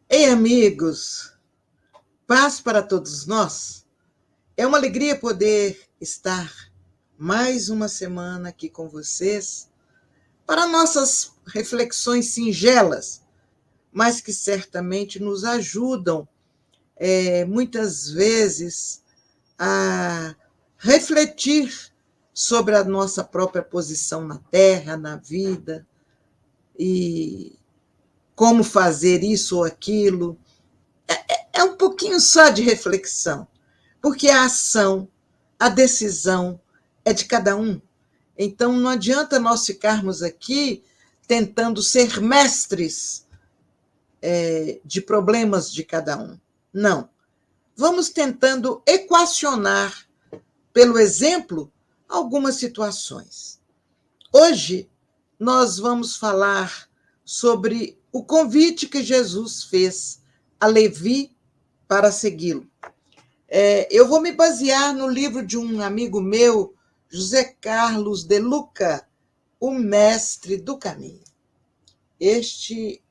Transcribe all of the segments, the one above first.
Ei, amigos, paz para todos nós. É uma alegria poder estar mais uma semana aqui com vocês para nossas reflexões singelas, mas que certamente nos ajudam, muitas vezes, a refletir sobre a nossa própria posição na Terra, na vida, e como fazer isso ou aquilo. É um pouquinho só de reflexão, porque a ação, a decisão é de cada um. Então, não adianta nós ficarmos aqui tentando ser mestres de problemas de cada um. Não. Vamos tentando equacionar, pelo exemplo, algumas situações. Hoje, nós vamos falar sobre o convite que Jesus fez a Levi para segui-lo. Eu vou me basear no livro de um amigo meu, José Carlos de Luca, O Mestre do Caminho. Este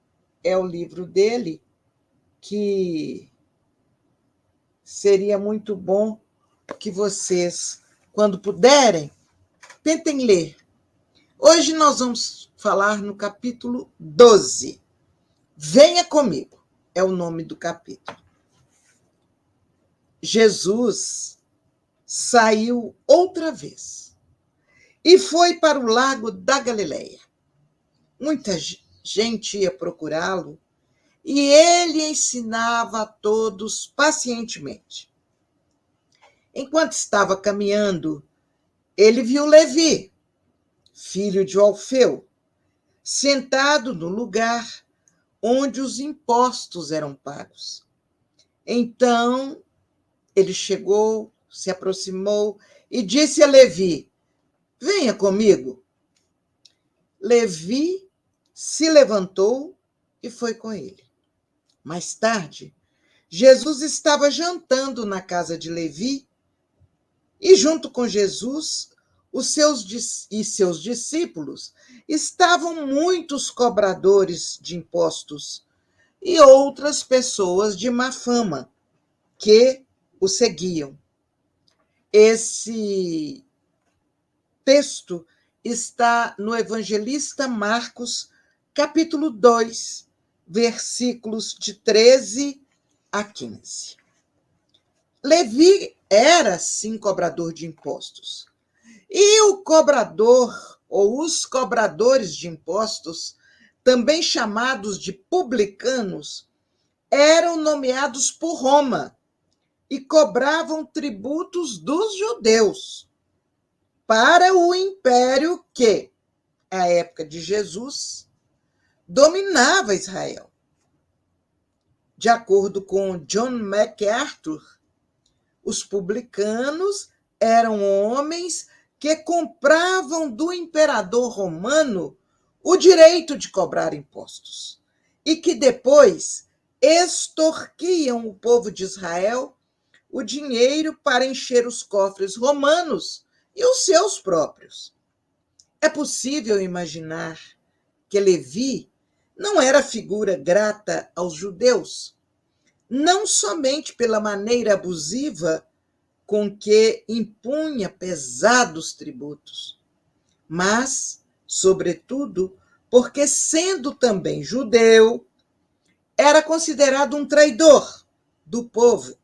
é o livro dele, que seria muito bom que vocês, quando puderem, tentem ler. Hoje nós vamos falar no capítulo 12. Venha comigo, é o nome do capítulo. Jesus saiu outra vez e foi para o lago da Galileia. Muita gente ia procurá-lo e ele ensinava a todos pacientemente. Enquanto estava caminhando, ele viu Levi, filho de Alfeu, sentado no lugar onde os impostos eram pagos. Então ele chegou, se aproximou e disse a Levi: venha comigo. Levi se levantou e foi com ele. Mais tarde, Jesus estava jantando na casa de Levi e, junto com Jesus, seus discípulos, estavam muitos cobradores de impostos e outras pessoas de má fama que o seguiam. Esse texto está no Evangelista Marcos, capítulo 2, versículos de 13 a 15. Levi era, sim, cobrador de impostos. E o cobrador, ou os cobradores de impostos, também chamados de publicanos, eram nomeados por Roma e cobravam tributos dos judeus para o império que, à época de Jesus, dominava Israel. De acordo com John MacArthur, os publicanos eram homens que compravam do imperador romano o direito de cobrar impostos e que depois extorquiam o povo de Israel o dinheiro para encher os cofres romanos e os seus próprios. É possível imaginar que Levi não era figura grata aos judeus, não somente pela maneira abusiva com que impunha pesados tributos, mas, sobretudo, porque, sendo também judeu, era considerado um traidor do povo.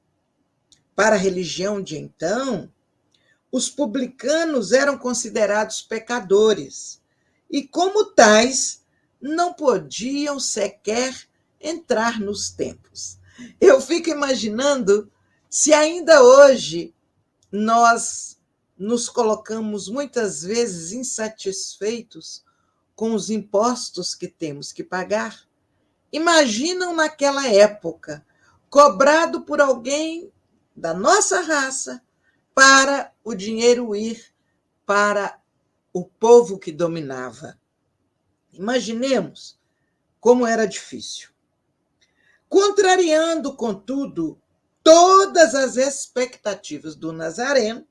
Para a religião de então, os publicanos eram considerados pecadores e, como tais, não podiam sequer entrar nos templos. Eu fico imaginando se ainda hoje nós nos colocamos muitas vezes insatisfeitos com os impostos que temos que pagar. Imaginam naquela época, cobrado por alguém da nossa raça, para o dinheiro ir para o povo que dominava. Imaginemos como era difícil. Contrariando, contudo, todas as expectativas do Nazareno,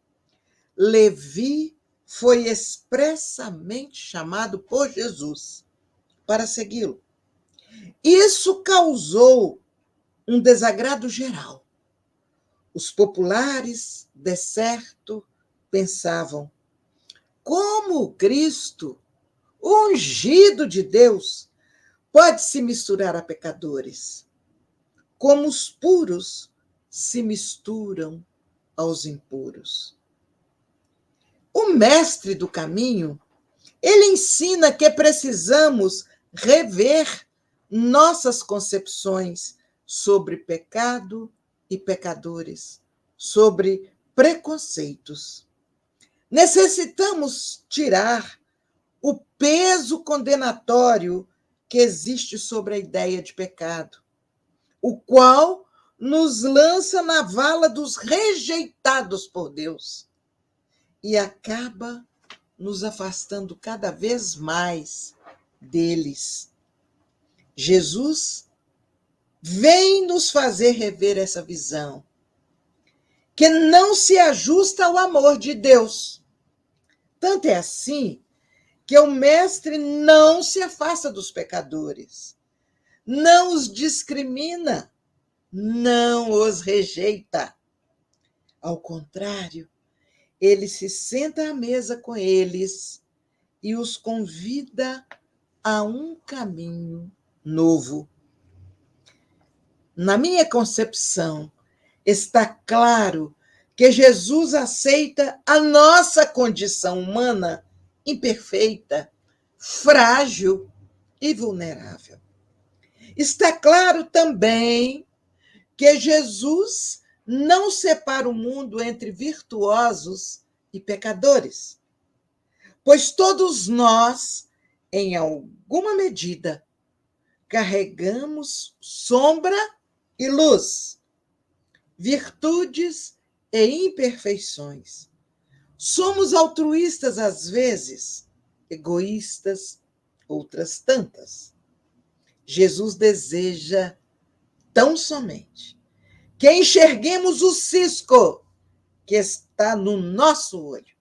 Levi foi expressamente chamado por Jesus para segui-lo. Isso causou um desagrado geral. Os populares, de certo, pensavam: como Cristo, o ungido de Deus, pode se misturar a pecadores? Como os puros se misturam aos impuros. O mestre do caminho, ele ensina que precisamos rever nossas concepções sobre pecado e pecadores, sobre preconceitos. Necessitamos tirar o peso condenatório que existe sobre a ideia de pecado, o qual nos lança na vala dos rejeitados por Deus e acaba nos afastando cada vez mais deles. Jesus vem nos fazer rever essa visão, que não se ajusta ao amor de Deus. Tanto é assim que o Mestre não se afasta dos pecadores, não os discrimina, não os rejeita. Ao contrário, ele se senta à mesa com eles e os convida a um caminho novo. Na minha concepção, está claro que Jesus aceita a nossa condição humana imperfeita, frágil e vulnerável. Está claro também que Jesus não separa o mundo entre virtuosos e pecadores, pois todos nós, em alguma medida, carregamos sombra e luz, virtudes e imperfeições. Somos altruístas às vezes, egoístas outras tantas. Jesus deseja tão somente que enxerguemos o cisco que está no nosso olho,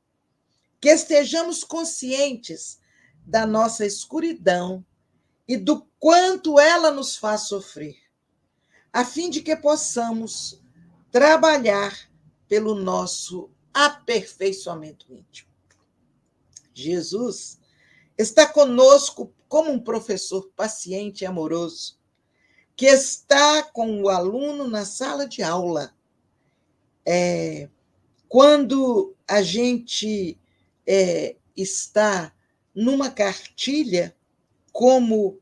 que estejamos conscientes da nossa escuridão e do quanto ela nos faz sofrer, a fim de que possamos trabalhar pelo nosso aperfeiçoamento íntimo. Jesus está conosco como um professor paciente e amoroso, que está com o aluno na sala de aula. Quando a gente está numa cartilha, como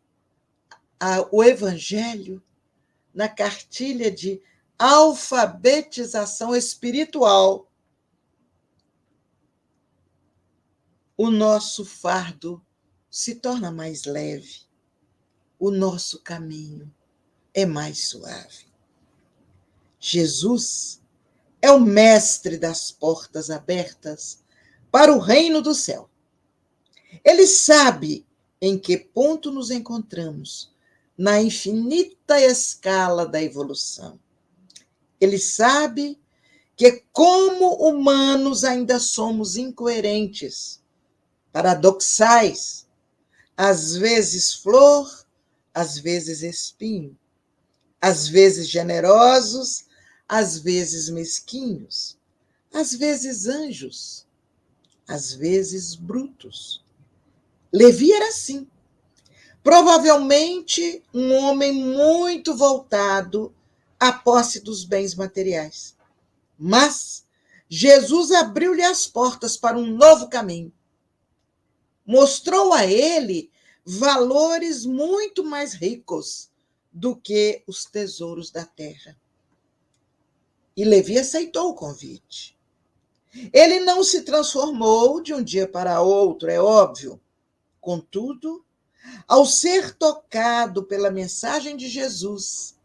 o Evangelho, na cartilha de alfabetização espiritual, o nosso fardo se torna mais leve, o nosso caminho é mais suave. Jesus é o mestre das portas abertas para o reino do céu. Ele sabe em que ponto nos encontramos na infinita escala da evolução. Ele sabe que, como humanos, ainda somos incoerentes, paradoxais, às vezes flor, às vezes espinho, às vezes generosos, às vezes mesquinhos, às vezes anjos, às vezes brutos. Levi era assim. Provavelmente um homem muito voltado à posse dos bens materiais. Mas Jesus abriu-lhe as portas para um novo caminho. Mostrou a ele valores muito mais ricos do que os tesouros da terra. E Levi aceitou o convite. Ele não se transformou de um dia para outro, é óbvio. Contudo, ao ser tocado pela mensagem de Jesus,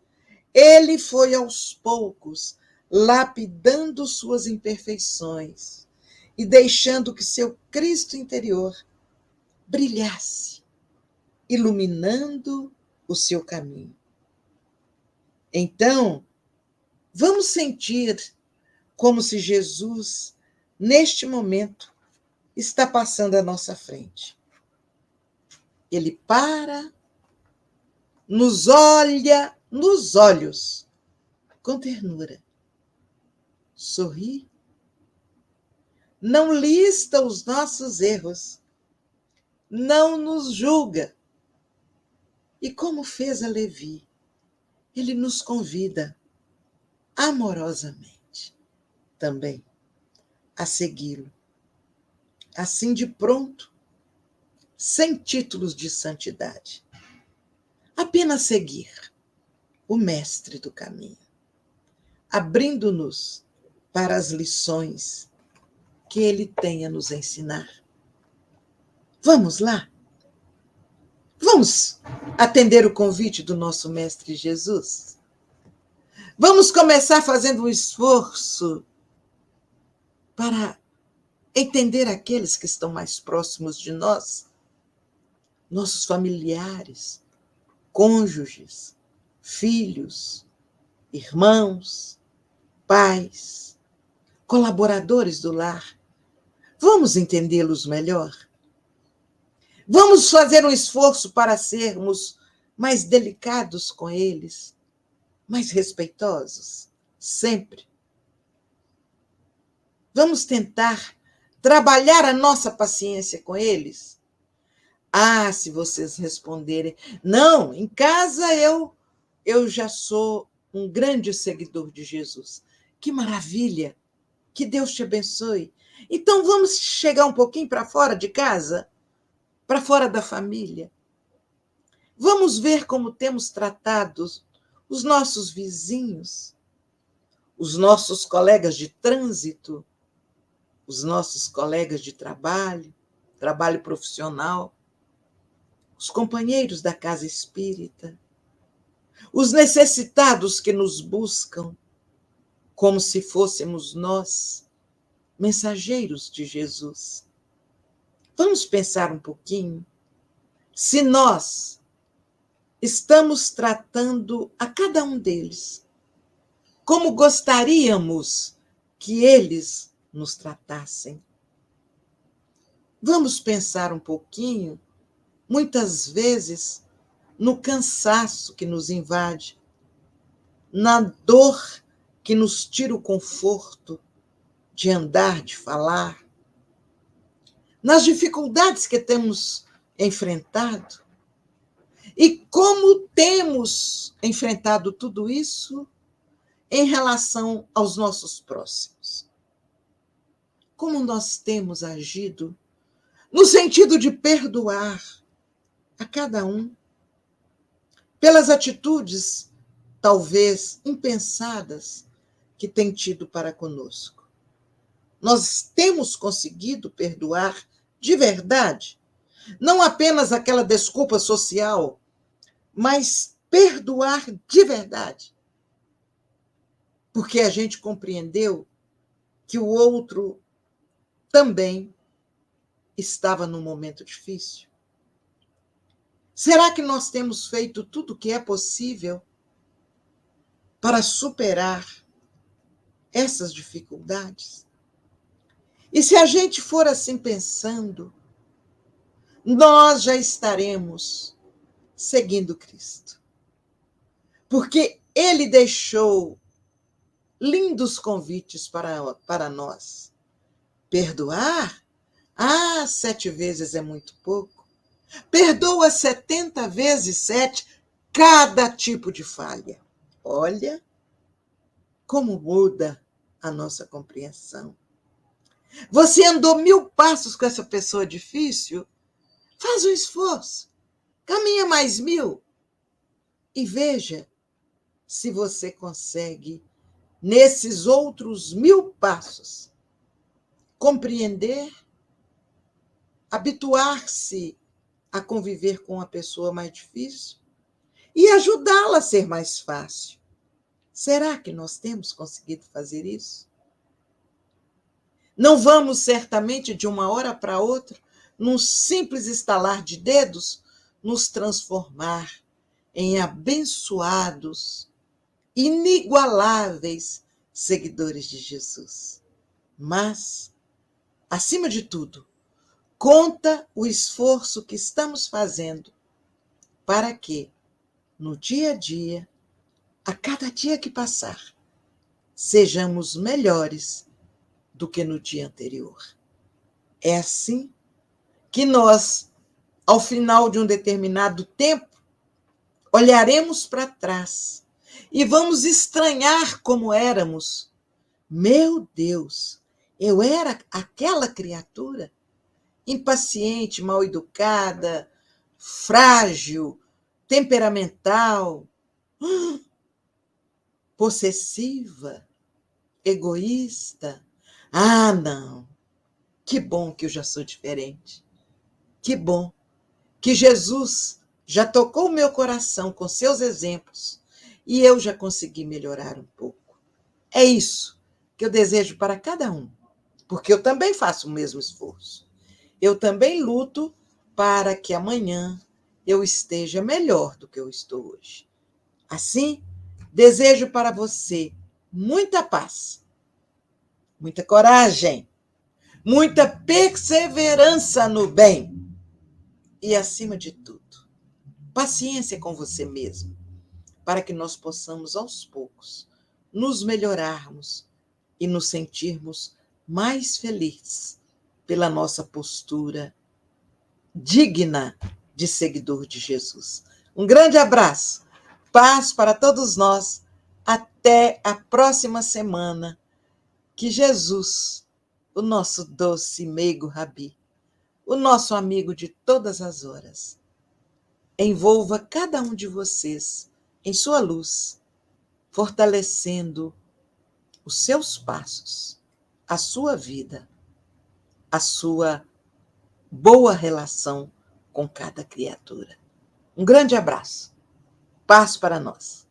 ele foi aos poucos lapidando suas imperfeições e deixando que seu Cristo interior brilhasse, iluminando o seu caminho. Então, vamos sentir como se Jesus, neste momento, está passando à nossa frente. Ele para, nos olha nos olhos com ternura. Sorri. Não lista os nossos erros. Não nos julga. E como fez a Levi, ele nos convida amorosamente também a segui-lo. Assim de pronto, sem títulos de santidade. Apenas seguir o mestre do caminho, abrindo-nos para as lições que ele tem a nos ensinar. Vamos lá? Vamos atender o convite do nosso mestre Jesus? Vamos começar fazendo um esforço para entender aqueles que estão mais próximos de nós, nossos familiares, cônjuges, filhos, irmãos, pais, colaboradores do lar. Vamos entendê-los melhor? Vamos fazer um esforço para sermos mais delicados com eles, mais respeitosos, sempre. Vamos tentar trabalhar a nossa paciência com eles? Ah, se vocês responderem, não, em casa eu já sou um grande seguidor de Jesus. Que maravilha! Que Deus te abençoe. Então vamos chegar um pouquinho para fora de casa, para fora da família. Vamos ver como temos tratado os nossos vizinhos, os nossos colegas de trânsito, os nossos colegas de trabalho, trabalho profissional, os companheiros da casa espírita, os necessitados que nos buscam, como se fôssemos nós, mensageiros de Jesus. Vamos pensar um pouquinho se nós estamos tratando a cada um deles como gostaríamos que eles nos tratassem. Vamos pensar um pouquinho, muitas vezes, no cansaço que nos invade, na dor que nos tira o conforto de andar, de falar, nas dificuldades que temos enfrentado. E como temos enfrentado tudo isso em relação aos nossos próximos? Como nós temos agido no sentido de perdoar a cada um pelas atitudes, talvez impensadas, que tem tido para conosco? Nós temos conseguido perdoar de verdade? Não apenas aquela desculpa social, mas perdoar de verdade. Porque a gente compreendeu que o outro também estava num momento difícil. Será que nós temos feito tudo o que é possível para superar essas dificuldades? E se a gente for assim pensando, nós já estaremos seguindo Cristo. Porque ele deixou lindos convites para nós. Perdoar? 7 vezes é muito pouco. Perdoa 70 vezes 7 cada tipo de falha. Olha como muda a nossa compreensão. Você andou 1000 passos com essa pessoa difícil? Faz um esforço. Caminha mais 1000 e veja se você consegue, nesses outros 1000 passos, compreender, habituar-se a conviver com uma pessoa mais difícil e ajudá-la a ser mais fácil. Será que nós temos conseguido fazer isso? Não vamos certamente, de uma hora para outra, num simples estalar de dedos, nos transformar em abençoados, inigualáveis seguidores de Jesus. Mas, acima de tudo, conta o esforço que estamos fazendo para que, no dia a dia, a cada dia que passar, sejamos melhores do que no dia anterior. É assim que nós, ao final de um determinado tempo, olharemos para trás e vamos estranhar como éramos. Meu Deus, eu era aquela criatura impaciente, mal educada, frágil, temperamental, possessiva, egoísta. Ah, não. Que bom que eu já sou diferente. Que bom que Jesus já tocou o meu coração com seus exemplos e eu já consegui melhorar um pouco. É isso que eu desejo para cada um, porque eu também faço o mesmo esforço. Eu também luto para que amanhã eu esteja melhor do que eu estou hoje. Assim, desejo para você muita paz, muita coragem, muita perseverança no bem e, acima de tudo, paciência com você mesmo, para que nós possamos, aos poucos, nos melhorarmos e nos sentirmos mais felizes pela nossa postura digna de seguidor de Jesus. Um grande abraço, paz para todos nós. Até a próxima semana. Que Jesus, o nosso doce e meigo Rabi, o nosso amigo de todas as horas, envolva cada um de vocês em sua luz, fortalecendo os seus passos, a sua vida, a sua boa relação com cada criatura. Um grande abraço. Paz para nós.